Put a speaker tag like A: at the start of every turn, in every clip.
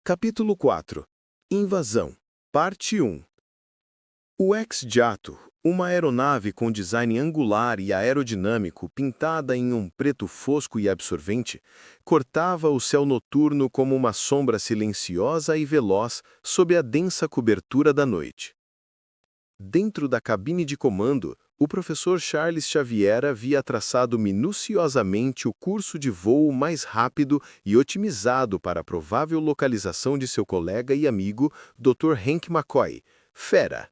A: Capítulo 4 Invasão Parte 1 O X-Jato, uma aeronave com design angular e aerodinâmico pintada em um preto fosco e absorvente, cortava o céu noturno como uma sombra silenciosa e veloz sob a densa cobertura da noite. Dentro da cabine de comando, o professor Charles Xavier havia traçado minuciosamente o curso de voo mais rápido e otimizado para a provável localização de seu colega e amigo, Dr. Hank McCoy, Fera,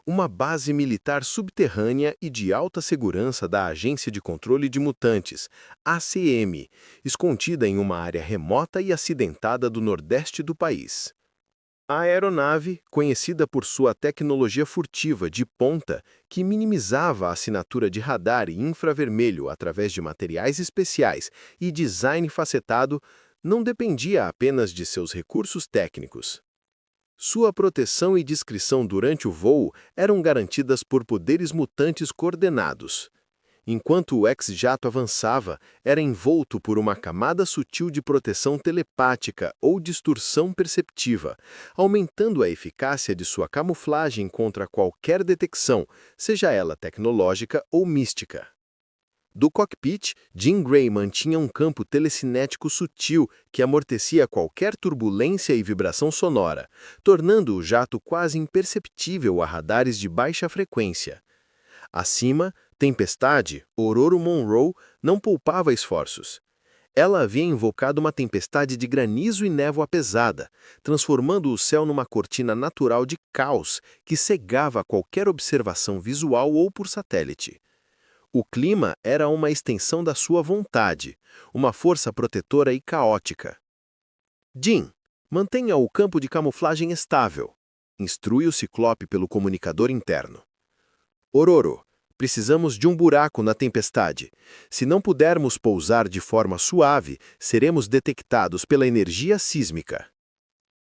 A: uma base militar subterrânea e de alta segurança da Agência de Controle de Mutantes, ACM, escondida em uma área remota e acidentada do nordeste do país. A aeronave, conhecida por sua tecnologia furtiva de ponta, que minimizava a assinatura de radar e infravermelho através de materiais especiais e design facetado, não dependia apenas de seus recursos técnicos. Sua proteção e discrição durante o voo eram garantidas por poderes mutantes coordenados. Enquanto o X-Jato avançava, era envolto por uma camada sutil de proteção telepática ou distorção perceptiva, aumentando a eficácia de sua camuflagem contra qualquer detecção, seja ela tecnológica ou mística. Do cockpit, Jean Grey mantinha um campo telecinético sutil que amortecia qualquer turbulência e vibração sonora, tornando o jato quase imperceptível a radares de baixa frequência. Acima, Tempestade, Ororo Monroe, não poupava esforços. Ela havia invocado uma tempestade de granizo e névoa pesada, transformando o céu numa cortina natural de caos que cegava qualquer observação visual ou por satélite. O clima era uma extensão da sua vontade, uma força protetora e caótica. Jean, mantenha o campo de camuflagem estável. Instrui o Ciclope pelo comunicador interno. Ororo, precisamos de um buraco na tempestade. Se não pudermos pousar de forma suave, seremos detectados pela energia sísmica.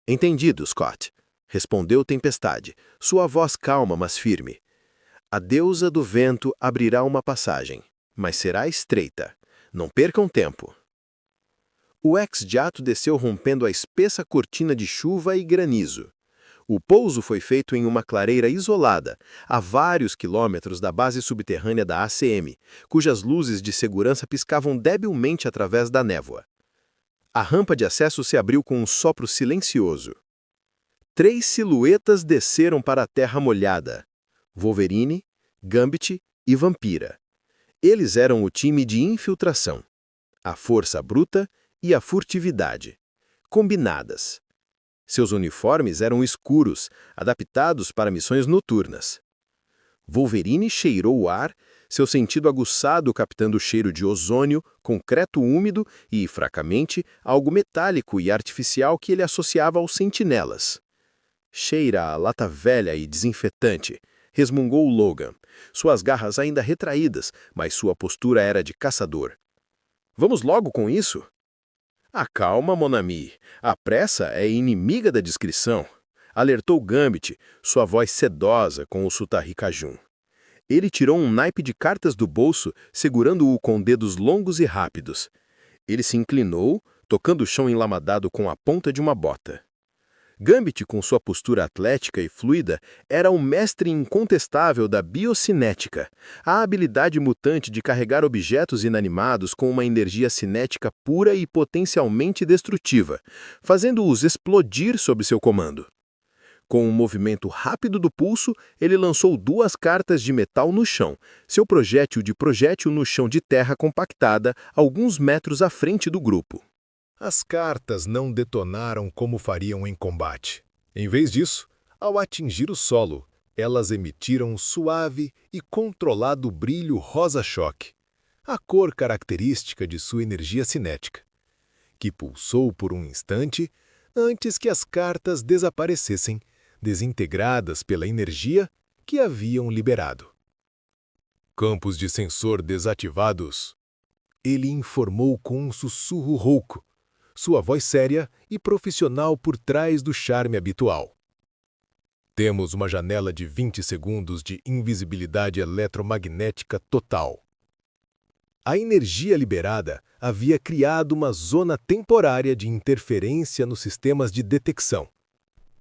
A: Entendido, Scott, respondeu Tempestade, sua voz calma, mas firme. A deusa do vento abrirá uma passagem, mas será estreita. Não percam tempo. O X-Jato desceu rompendo a espessa cortina de chuva e granizo. O pouso foi feito em uma clareira isolada, a vários quilômetros da base subterrânea da ACM, cujas luzes de segurança piscavam debilmente através da névoa. A rampa de acesso se abriu com um sopro silencioso. 3 silhuetas desceram para a terra molhada: Wolverine, Gambit e Vampira. Eles eram o time de infiltração, a força bruta e a furtividade, combinadas. Seus uniformes eram escuros, adaptados para missões noturnas. Wolverine cheirou o ar, seu sentido aguçado captando o cheiro de ozônio, concreto úmido e, fracamente, algo metálico e artificial que ele associava aos sentinelas. Cheira a lata velha e desinfetante, resmungou Logan, suas garras ainda retraídas, mas sua postura era de caçador. Vamos logo com isso? Acalma, mon ami. A pressa é inimiga da discrição, alertou Gambit, sua voz sedosa com o sotaque cajun. Ele tirou um naipe de cartas do bolso, segurando-o com dedos longos e rápidos. Ele se inclinou, tocando o chão enlamadado com a ponta de uma bota. Gambit, com sua postura atlética e fluida, era o mestre incontestável da biocinética, a habilidade mutante de carregar objetos inanimados com uma energia cinética pura e potencialmente destrutiva, fazendo-os explodir sob seu comando. Com um movimento rápido do pulso, ele lançou 2 cartas de metal no chão, seu projétil no chão de terra compactada, alguns metros à frente do grupo.
B: As cartas não detonaram como fariam em combate. Em vez disso, ao atingir o solo, elas emitiram um suave e controlado brilho rosa-choque, a cor característica de sua energia cinética, que pulsou por um instante antes que as cartas desaparecessem, desintegradas pela energia que haviam liberado. Campos de sensor desativados, ele informou com um sussurro rouco, sua voz séria e profissional por trás do charme habitual. Temos uma janela de 20 segundos de invisibilidade eletromagnética total. A energia liberada havia criado uma zona temporária de interferência nos sistemas de detecção.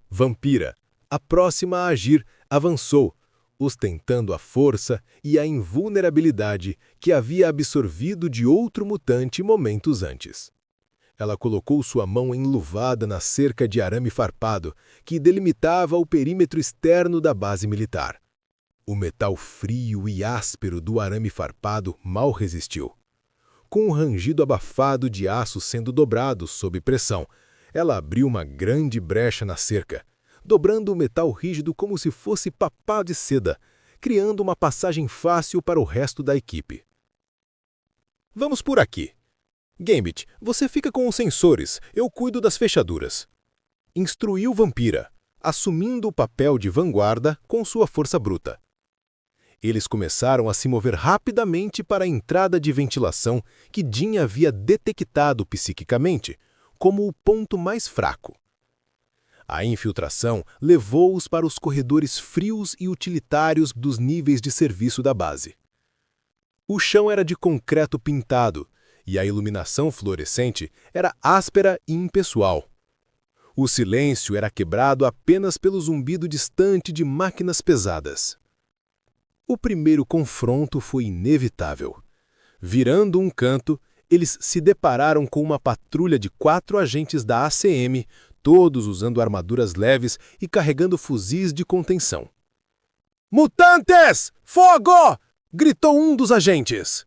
B: Vampira, a próxima a agir, avançou, ostentando a força e a invulnerabilidade que havia absorvido de outro mutante momentos antes. Ela colocou sua mão enluvada na cerca de arame farpado que delimitava o perímetro externo da base militar. O metal frio e áspero do arame farpado mal resistiu. Com um rangido abafado de aço sendo dobrado sob pressão, ela abriu uma grande brecha na cerca, dobrando o metal rígido como se fosse papel de seda, criando uma passagem fácil para o resto da equipe. Vamos por aqui. Gambit, você fica com os sensores, eu cuido das fechaduras. Instruiu Vampira, assumindo o papel de vanguarda com sua força bruta. Eles começaram a se mover rapidamente para a entrada de ventilação que Jean havia detectado psiquicamente como o ponto mais fraco. A infiltração levou-os para os corredores frios e utilitários dos níveis de serviço da base. O chão era de concreto pintado e a iluminação fluorescente era áspera e impessoal. O silêncio era quebrado apenas pelo zumbido distante de máquinas pesadas. O primeiro confronto foi inevitável. Virando um canto, eles se depararam com uma patrulha de 4 agentes da ACM, todos usando armaduras leves e carregando fuzis de contenção. "Mutantes! Fogo!" gritou um dos agentes.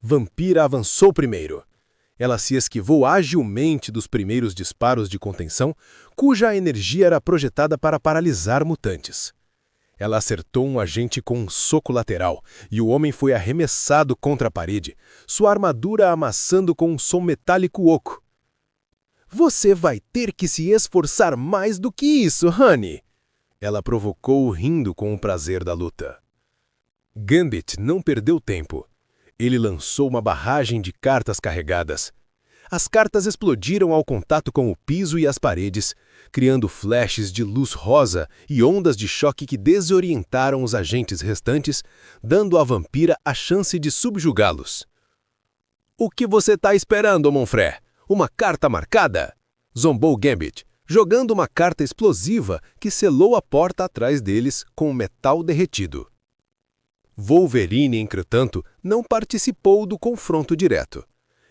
B: Vampira avançou primeiro. Ela se esquivou agilmente dos primeiros disparos de contenção, cuja energia era projetada para paralisar mutantes. Ela acertou um agente com um soco lateral, e o homem foi arremessado contra a parede, sua armadura amassando com um som metálico oco. "Você vai ter que se esforçar mais do que isso, Honey!" Ela provocou rindo com o prazer da luta. Gambit não perdeu tempo. Ele lançou uma barragem de cartas carregadas. As cartas explodiram ao contato com o piso e as paredes, criando flashes de luz rosa e ondas de choque que desorientaram os agentes restantes, dando à vampira a chance de subjugá-los. "O que você está esperando, Monfré? Uma carta marcada?" zombou Gambit, jogando uma carta explosiva que selou a porta atrás deles com metal derretido. Wolverine, entretanto, não participou do confronto direto.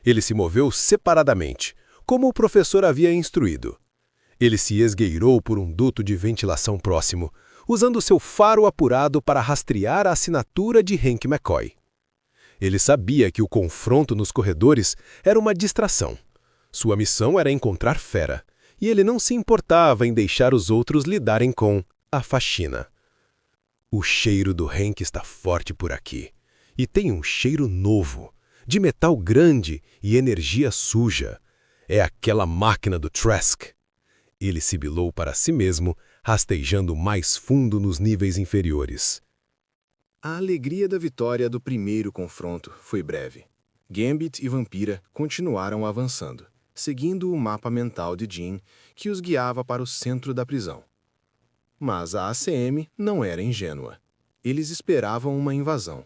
B: Ele se moveu separadamente, como o professor havia instruído. Ele se esgueirou por um duto de ventilação próximo, usando seu faro apurado para rastrear a assinatura de Hank McCoy. Ele sabia que o confronto nos corredores era uma distração. Sua missão era encontrar Fera, e ele não se importava em deixar os outros lidarem com a faxina. "O cheiro do Hank está forte por aqui, e tem um cheiro novo, de metal grande e energia suja. É aquela máquina do Trask." Ele sibilou para si mesmo, rastejando mais fundo nos níveis inferiores. A alegria da vitória do primeiro confronto foi breve. Gambit e Vampira continuaram avançando, seguindo o mapa mental de Jean, que os guiava para o centro da prisão. Mas a ACM não era ingênua. Eles esperavam uma invasão.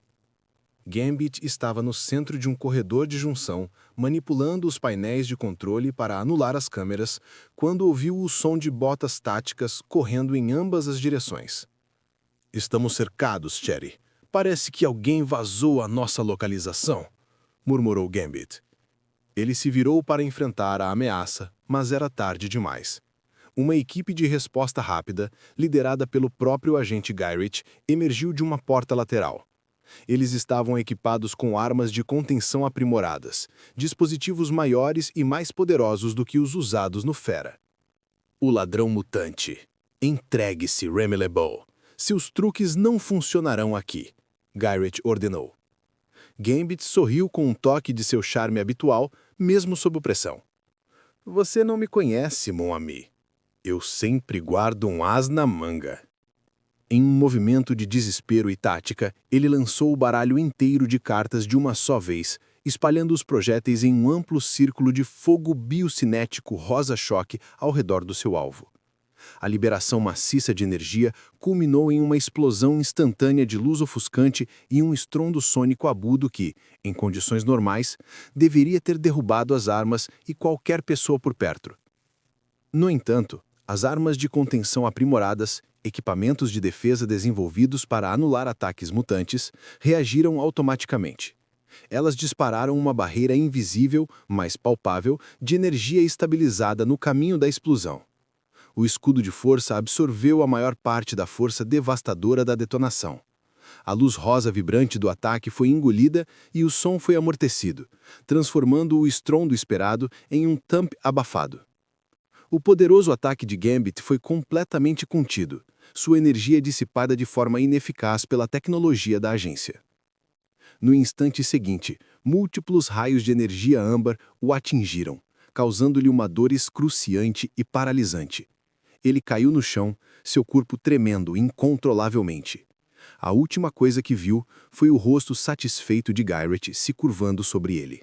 B: Gambit estava no centro de um corredor de junção, manipulando os painéis de controle para anular as câmeras, quando ouviu o som de botas táticas correndo em ambas as direções. "Estamos cercados, Cherry. Parece que alguém vazou a nossa localização", murmurou Gambit. Ele se virou para enfrentar a ameaça, mas era tarde demais. Uma equipe de resposta rápida, liderada pelo próprio agente Gyrich, emergiu de uma porta lateral. Eles estavam equipados com armas de contenção aprimoradas, dispositivos maiores e mais poderosos do que os usados no Fera. "O ladrão mutante. Entregue-se, Remy LeBeau. Seus truques não funcionarão aqui", Gyrich ordenou. Gambit sorriu com um toque de seu charme habitual, mesmo sob pressão. "Você não me conhece, mon ami. Eu sempre guardo um as na manga." Em um movimento de desespero e tática, ele lançou o baralho inteiro de cartas de uma só vez, espalhando os projéteis em um amplo círculo de fogo biocinético rosa-choque ao redor do seu alvo.
A: A liberação maciça de energia culminou em uma explosão instantânea de luz ofuscante e um estrondo sônico agudo que, em condições normais, deveria ter derrubado as armas e qualquer pessoa por perto. No entanto, as armas de contenção aprimoradas, equipamentos de defesa desenvolvidos para anular ataques mutantes, reagiram automaticamente. Elas dispararam uma barreira invisível, mas palpável, de energia estabilizada no caminho da explosão. O escudo de força absorveu a maior parte da força devastadora da detonação. A luz rosa vibrante do ataque foi engolida e o som foi amortecido, transformando o estrondo esperado em um thump abafado. O poderoso ataque de Gambit foi completamente contido, sua energia dissipada de forma ineficaz pela tecnologia da agência. No instante seguinte, múltiplos raios de energia âmbar o atingiram, causando-lhe uma dor excruciante e paralisante. Ele caiu no chão, seu corpo tremendo incontrolavelmente. A última coisa que viu foi o rosto satisfeito de Gyrich se curvando sobre ele.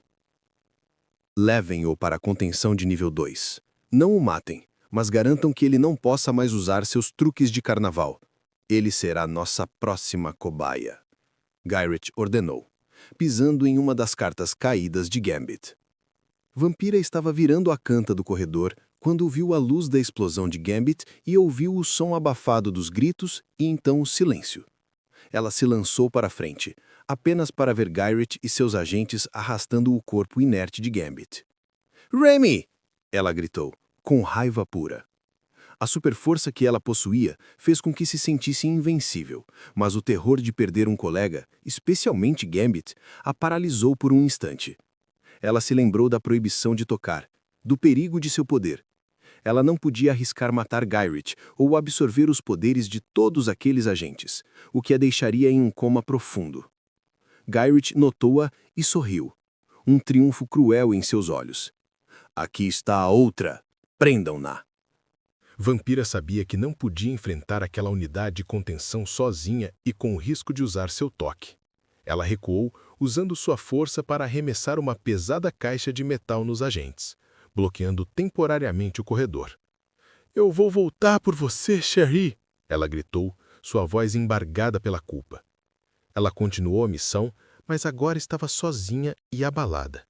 A: Levem-o para a contenção de nível 2. Não o matem, mas garantam que ele não possa mais usar seus truques de carnaval. Ele será nossa próxima cobaia. Gyrich ordenou, pisando em uma das cartas caídas de Gambit. Vampira estava virando a canta do corredor quando viu a luz da explosão de Gambit e ouviu o som abafado dos gritos e então o silêncio. Ela se lançou para a frente, apenas para ver Gyrich e seus agentes arrastando o corpo inerte de Gambit. "Remy!" ela gritou, com raiva pura. A superforça que ela possuía fez com que se sentisse invencível, mas o terror de perder um colega, especialmente Gambit, a paralisou por um instante. Ela se lembrou da proibição de tocar, do perigo de seu poder. Ela não podia arriscar matar Gyrich ou absorver os poderes de todos aqueles agentes, o que a deixaria em um coma profundo. Gyrich notou-a e sorriu, um triunfo cruel em seus olhos. "Aqui está a outra. Prendam-na."
B: Vampira sabia que não podia enfrentar aquela unidade de contenção sozinha e com o risco de usar seu toque. Ela recuou, usando sua força para arremessar uma pesada caixa de metal nos agentes, bloqueando temporariamente o corredor. "Eu vou voltar por você, Cherie!" ela gritou, sua voz embargada pela culpa. Ela continuou a missão, mas agora estava sozinha e abalada.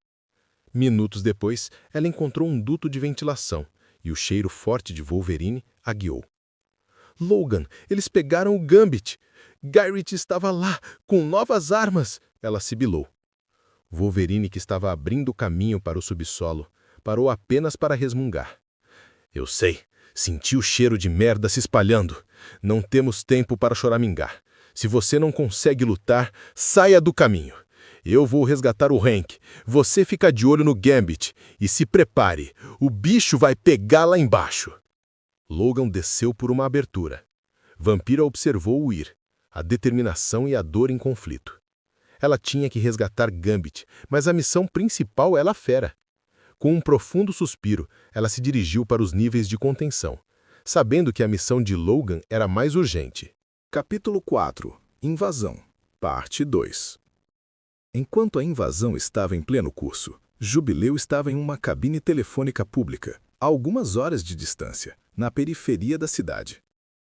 B: Minutos depois, ela encontrou um duto de ventilação, e o cheiro forte de Wolverine a guiou. "Logan, eles pegaram o Gambit! Gyrich estava lá, com novas armas!" ela sibilou. Wolverine, que estava abrindo caminho para o subsolo, parou apenas para resmungar. "Eu sei, senti o cheiro de merda se espalhando. Não temos tempo para choramingar. Se você não consegue lutar, saia do caminho. Eu vou resgatar o Hank. Você fica de olho no Gambit e se prepare, o bicho vai pegar lá embaixo." Logan desceu por uma abertura. Vampira observou-o ir, a determinação e a dor em conflito. Ela tinha que resgatar Gambit, mas a missão principal era a fera. Com um profundo suspiro, ela se dirigiu para os níveis de contenção, sabendo que a missão de Logan era mais urgente. Capítulo 4. Invasão. Parte 2. Enquanto a invasão estava em pleno curso, Jubileu estava em uma cabine telefônica pública, a algumas horas de distância, na periferia da cidade.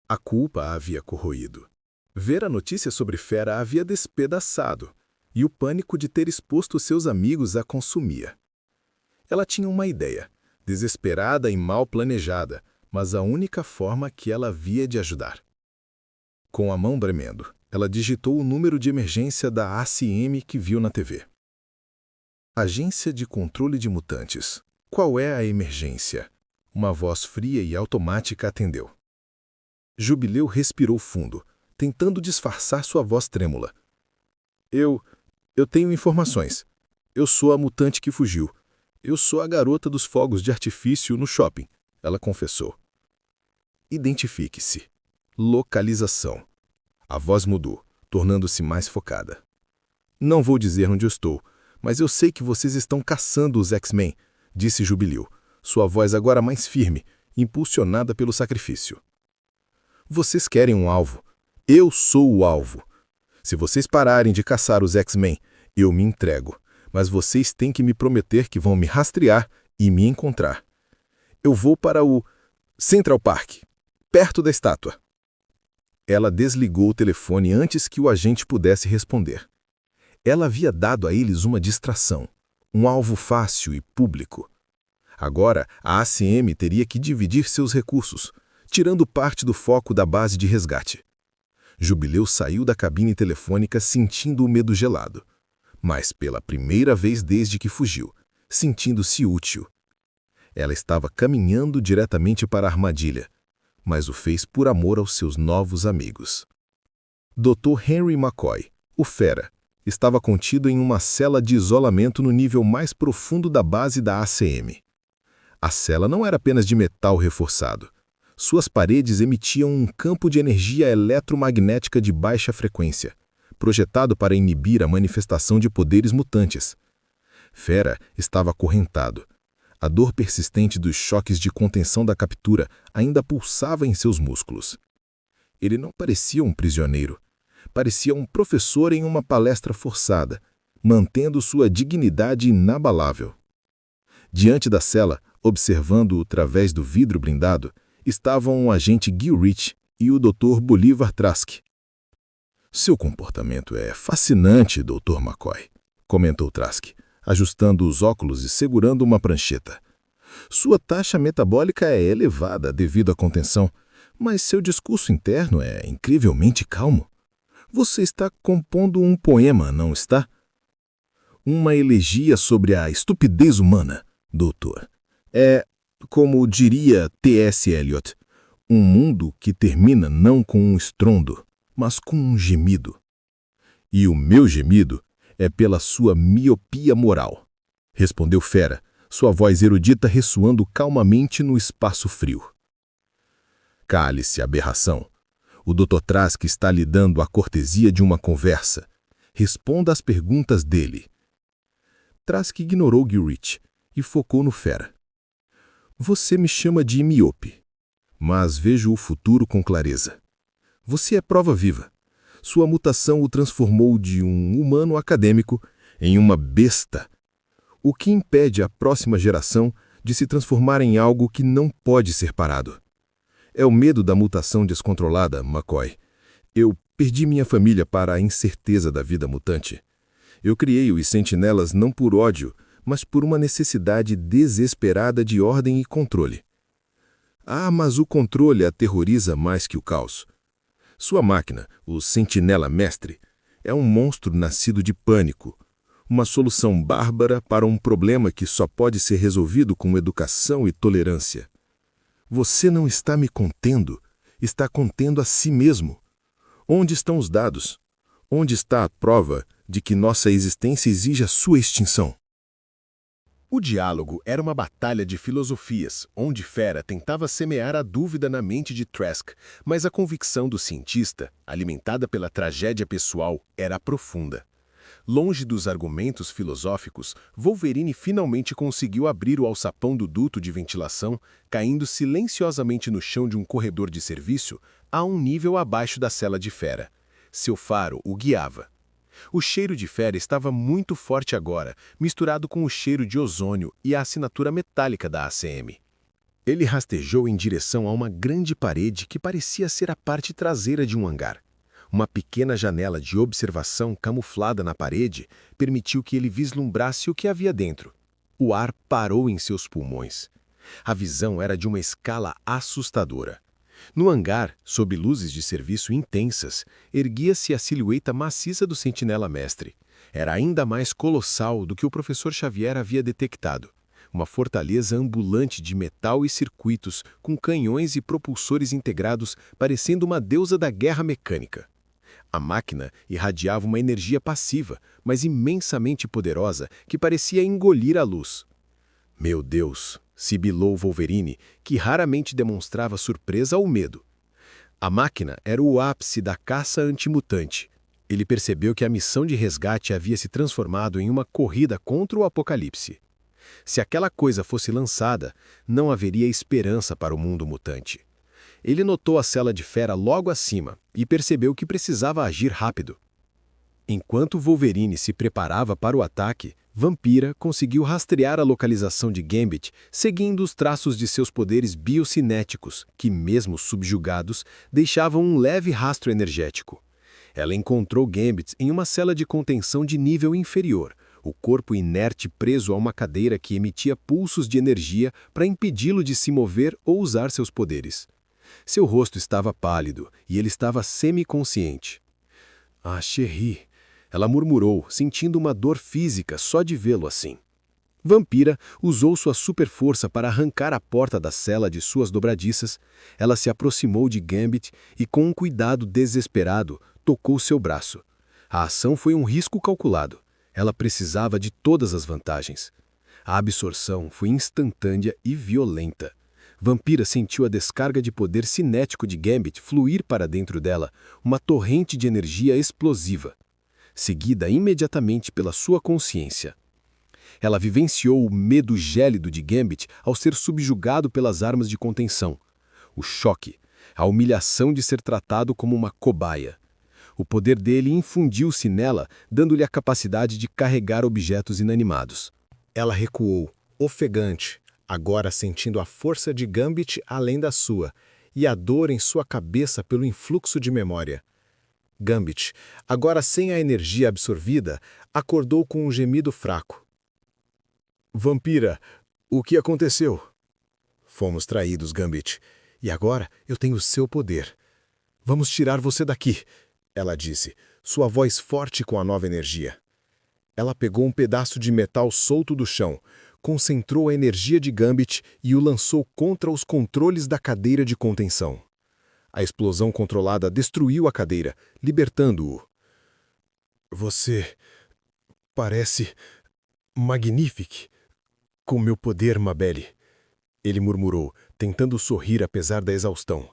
B: A culpa a havia corroído. Ver a notícia sobre Fera a havia despedaçado, e o pânico de ter exposto seus amigos a consumia. Ela tinha uma ideia, desesperada e mal planejada, mas a única forma que ela via de ajudar. Com a mão tremendo, ela digitou o número de emergência da ACM que viu na TV. Agência de Controle de Mutantes. Qual é a emergência? Uma voz fria e automática atendeu. Jubileu respirou fundo, tentando disfarçar sua voz trêmula. Eu tenho informações. Eu sou a mutante que fugiu. Eu sou a garota dos fogos de artifício no shopping, ela confessou. Identifique-se. Localização. A voz mudou, tornando-se mais focada. Não vou dizer onde eu estou, mas eu sei que vocês estão caçando os X-Men, disse Jubileu, sua voz agora mais firme, impulsionada pelo sacrifício. Vocês querem um alvo. Eu sou o alvo. Se vocês pararem de caçar os X-Men, eu me entrego, mas vocês têm que me prometer que vão me rastrear e me encontrar. Eu vou para o Central Park. perto da estátua. Ela desligou o telefone antes que o agente pudesse responder. Ela havia dado a eles uma distração, um alvo fácil e público. Agora, a ACM teria que dividir seus recursos, tirando parte do foco da base de resgate. Jubileu saiu da cabine telefônica sentindo o medo gelado, mas pela primeira vez desde que fugiu, sentindo-se útil. Ela estava caminhando diretamente para a armadilha, mas o fez por amor aos seus novos amigos. Dr. Henry McCoy, o fera, estava contido em uma cela de isolamento no nível mais profundo da base da ACM. A cela não era apenas de metal reforçado. Suas paredes emitiam um campo de energia eletromagnética de baixa frequência, projetado para inibir a manifestação de poderes mutantes. Fera estava acorrentado. A dor persistente dos choques de contenção da captura ainda pulsava em seus músculos. Ele não parecia um prisioneiro. Parecia um professor em uma palestra forçada, mantendo sua dignidade inabalável. Diante da cela, observando-o através do vidro blindado, estavam o agente Gil Rich e o Dr. Bolivar Trask. Seu comportamento é fascinante, Dr. McCoy, comentou Trask, ajustando os óculos e segurando uma prancheta. Sua taxa metabólica é elevada devido à contenção, mas seu discurso interno é incrivelmente calmo. Você está compondo um poema, não está? Uma elegia sobre a estupidez humana, doutor. É, como diria T.S. Eliot, um mundo que termina não com um estrondo, mas com um gemido. E o meu gemido é pela sua miopia moral, respondeu Fera, sua voz erudita ressoando calmamente no espaço frio. Cale-se, aberração. O Dr. Trask está lhe dando a cortesia de uma conversa. Responda às perguntas dele. Trask ignorou Gil Rich e focou no Fera. Você me chama de miope, mas vejo o futuro com clareza. Você é prova viva. Sua mutação o transformou de um humano acadêmico em uma besta, o que impede a próxima geração de se transformar em algo que não pode ser parado. É o medo da mutação descontrolada, McCoy. Eu perdi minha família para a incerteza da vida mutante. Eu criei os sentinelas não por ódio, mas por uma necessidade desesperada de ordem e controle. Ah, mas o controle aterroriza mais que o caos. Sua máquina, o Sentinela Mestre, é um monstro nascido de pânico, uma solução bárbara para um problema que só pode ser resolvido com educação e tolerância. Você não está me contendo, está contendo a si mesmo. Onde estão os dados? Onde está a prova de que nossa existência exige a sua extinção?
A: O diálogo era uma batalha de filosofias, onde Fera tentava semear a dúvida na mente de Trask, mas a convicção do cientista, alimentada pela tragédia pessoal, era profunda. Longe dos argumentos filosóficos, Wolverine finalmente conseguiu abrir o alçapão do duto de ventilação, caindo silenciosamente no chão de um corredor de serviço a um nível abaixo da cela de Fera. Seu faro o guiava. O cheiro de Fera estava muito forte agora, misturado com o cheiro de ozônio e a assinatura metálica da ACM. Ele rastejou em direção a uma grande parede que parecia ser a parte traseira de um hangar. Uma pequena janela de observação camuflada na parede permitiu que ele vislumbrasse o que havia dentro. O ar parou em seus pulmões. A visão era de uma escala assustadora. No hangar, sob luzes de serviço intensas, erguia-se a silhueta maciça do Sentinela Mestre. Era ainda mais colossal do que o professor Xavier havia detectado. Uma fortaleza ambulante de metal e circuitos, com canhões e propulsores integrados, parecendo uma deusa da guerra mecânica. A máquina irradiava uma energia passiva, mas imensamente poderosa, que parecia engolir a luz. Meu Deus! Sibilou Wolverine, que raramente demonstrava surpresa ou medo. A máquina era o ápice da caça antimutante. Ele percebeu que a missão de resgate havia se transformado em uma corrida contra o apocalipse. Se aquela coisa fosse lançada, não haveria esperança para o mundo mutante. Ele notou a cela de Fera logo acima e percebeu que precisava agir rápido. Enquanto Wolverine se preparava para o ataque,
B: Vampira conseguiu rastrear a localização de Gambit seguindo os traços de seus poderes biocinéticos, que, mesmo subjugados, deixavam um leve rastro energético. Ela encontrou Gambit em uma cela de contenção de nível inferior, o corpo inerte preso a uma cadeira que emitia pulsos de energia para impedi-lo de se mover ou usar seus poderes. Seu rosto estava pálido e ele estava semiconsciente. "Ah, Cherie", ela murmurou, sentindo uma dor física só de vê-lo assim. Vampira usou sua superforça para arrancar a porta da cela de suas dobradiças. Ela se aproximou de Gambit e, com um cuidado desesperado, tocou seu braço. A ação foi um risco calculado. Ela precisava de todas as vantagens. A absorção foi instantânea e violenta. Vampira sentiu a descarga de poder cinético de Gambit fluir para dentro dela, uma torrente de energia explosiva, seguida imediatamente pela sua consciência. Ela vivenciou o medo gélido de Gambit ao ser subjugado pelas armas de contenção, o choque, a humilhação de ser tratado como uma cobaia. O poder dele infundiu-se nela, dando-lhe a capacidade de carregar objetos inanimados. Ela recuou, ofegante, agora sentindo a força de Gambit além da sua, e a dor em sua cabeça pelo influxo de memória. Gambit, agora sem a energia absorvida, acordou com um gemido fraco. "Vampira, o que aconteceu?" "Fomos traídos, Gambit, e agora eu tenho seu poder. Vamos tirar você daqui", ela disse, sua voz forte com a nova energia. Ela pegou um pedaço de metal solto do chão, concentrou a energia de Gambit e o lançou contra os controles da cadeira de contenção. A explosão controlada destruiu a cadeira, libertando-o. "Você parece magnífico com meu poder, Mabel", ele murmurou, tentando sorrir apesar da exaustão.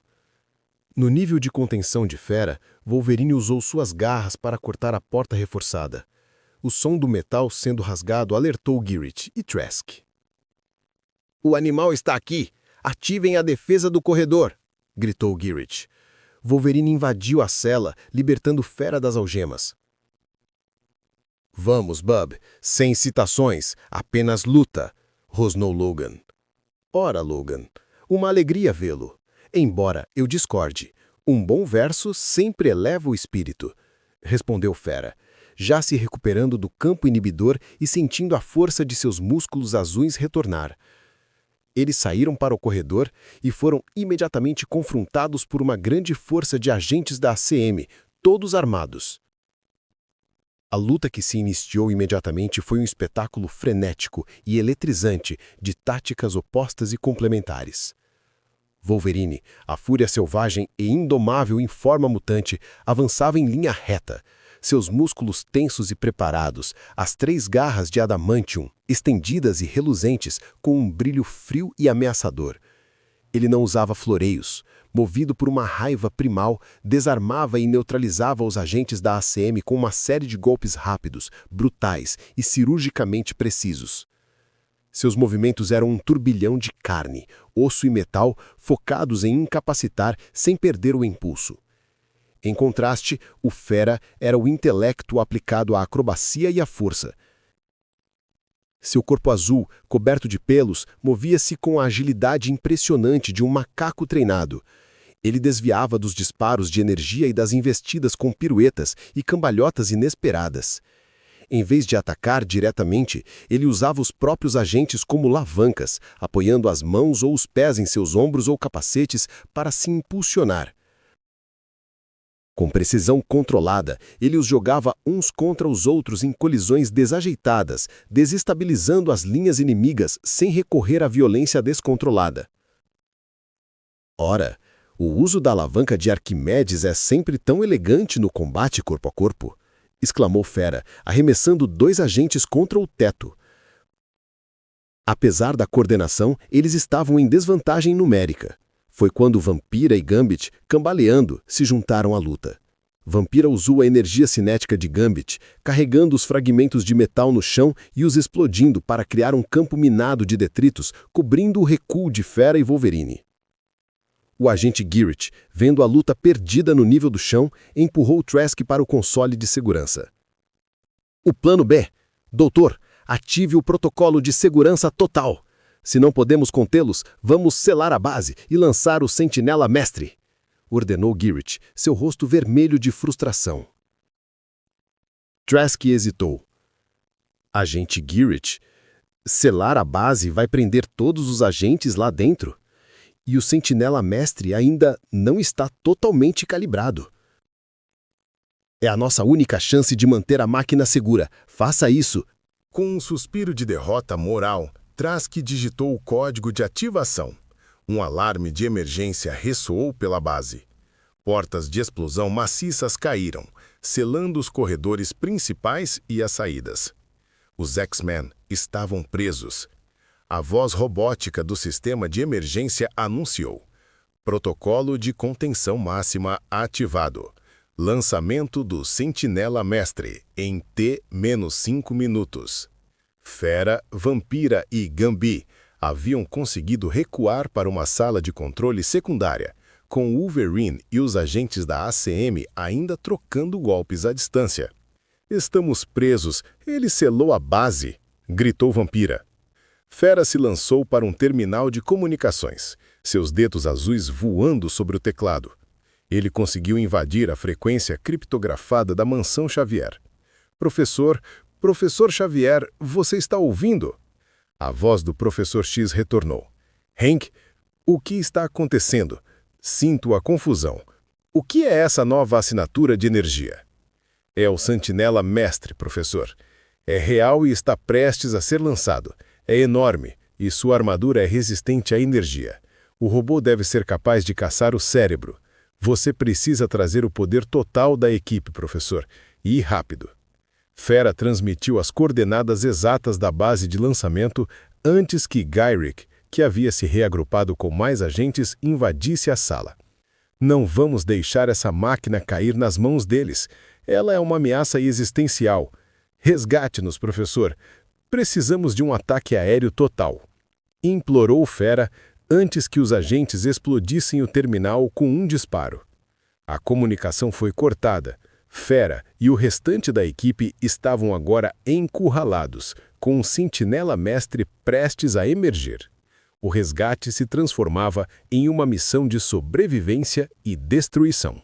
B: No nível de contenção de Fera, Wolverine usou suas garras para cortar a porta reforçada. O som do metal sendo rasgado alertou Gyrich e Trask. "O animal está aqui! Ativem a defesa do corredor!" gritou Gyrich. Wolverine invadiu a cela, libertando Fera das algemas. "Vamos, Bub, sem citações, apenas luta", rosnou Logan. "Ora, Logan, uma alegria vê-lo. Embora eu discorde, um bom verso sempre eleva o espírito", respondeu Fera, já se recuperando do campo inibidor e sentindo a força de seus músculos azuis retornar. Eles saíram para o corredor e foram imediatamente confrontados por uma grande força de agentes da ACM, todos armados. A luta que se iniciou imediatamente foi um espetáculo frenético e eletrizante de táticas opostas e complementares. Wolverine, a fúria selvagem e indomável em forma mutante, avançava em linha reta, seus músculos tensos e preparados, as 3 garras de adamantium, estendidas e reluzentes com um brilho frio e ameaçador. Ele não usava floreios. Movido por uma raiva primal, desarmava e neutralizava os agentes da ACM com uma série de golpes rápidos, brutais e cirurgicamente precisos. Seus movimentos eram um turbilhão de carne, osso e metal focados em incapacitar sem perder o impulso. Em contraste, o Fera era o intelecto aplicado à acrobacia e à força. Seu corpo azul, coberto de pelos, movia-se com a agilidade impressionante de um macaco treinado. Ele desviava dos disparos de energia e das investidas com piruetas e cambalhotas inesperadas. Em vez de atacar diretamente, ele usava os próprios agentes como alavancas, apoiando as mãos ou os pés em seus ombros ou capacetes para se impulsionar. Com precisão controlada, ele os jogava uns contra os outros em colisões desajeitadas, desestabilizando as linhas inimigas sem recorrer à violência descontrolada. Ora, o uso da alavanca de Arquimedes é sempre tão elegante no combate corpo a corpo, exclamou Fera, arremessando 2 agentes contra o teto. Apesar da coordenação, eles estavam em desvantagem numérica. Foi quando Vampira e Gambit, cambaleando, se juntaram à luta. Vampira usou a energia cinética de Gambit, carregando os fragmentos de metal no chão e os explodindo para criar um campo minado de detritos, cobrindo o recuo de Fera e Wolverine. O agente Gyrich, vendo a luta perdida no nível do chão, empurrou Trask para o console de segurança. "O plano B. Doutor,
C: Ative o protocolo de segurança total. Se não podemos contê-los, vamos selar a base e lançar o Sentinela Mestre, ordenou Garrett, seu rosto vermelho de frustração. Trask hesitou. Agente Garrett, selar a base vai prender todos os agentes lá dentro? E o Sentinela Mestre ainda não está totalmente calibrado. É a nossa única chance de manter a máquina segura. Faça isso.
B: Com um suspiro de derrota moral, Trask digitou o código de ativação. Um alarme de emergência ressoou pela base. Portas de explosão maciças caíram, selando os corredores principais e as saídas. Os X-Men estavam presos. A voz robótica do sistema de emergência anunciou: protocolo de contenção máxima ativado. Lançamento do Sentinela Mestre em T-5 minutos. Fera, Vampira e Gambi haviam conseguido recuar para uma sala de controle secundária, com Wolverine e os agentes da ACM ainda trocando golpes à distância. Estamos presos, ele selou a base, gritou Vampira. Fera se lançou para um terminal de comunicações, seus dedos azuis voando sobre o teclado. Ele conseguiu invadir a frequência criptografada da Mansão Xavier. Professor Xavier, você está ouvindo? A voz do Professor X retornou. Hank, o que está acontecendo? Sinto a confusão. O que é essa nova assinatura de energia? É o Sentinela Mestre, professor. É real e está prestes a ser lançado. É enorme e sua armadura é resistente à energia. O robô deve ser capaz de caçar o cérebro. Você precisa trazer o poder total da equipe, professor, e rápido. Fera transmitiu as coordenadas exatas da base de lançamento antes que Gyrick, que havia se reagrupado com mais agentes, invadisse a sala. Não vamos deixar essa máquina cair nas mãos deles. Ela é uma ameaça existencial. Resgate-nos, professor. Precisamos de um ataque aéreo total. Implorou Fera antes que os agentes explodissem o terminal com um disparo. A comunicação foi cortada. Fera e o restante da equipe estavam agora encurralados, com um Sentinela Mestre prestes a emergir. O resgate se transformava em uma missão de sobrevivência e destruição.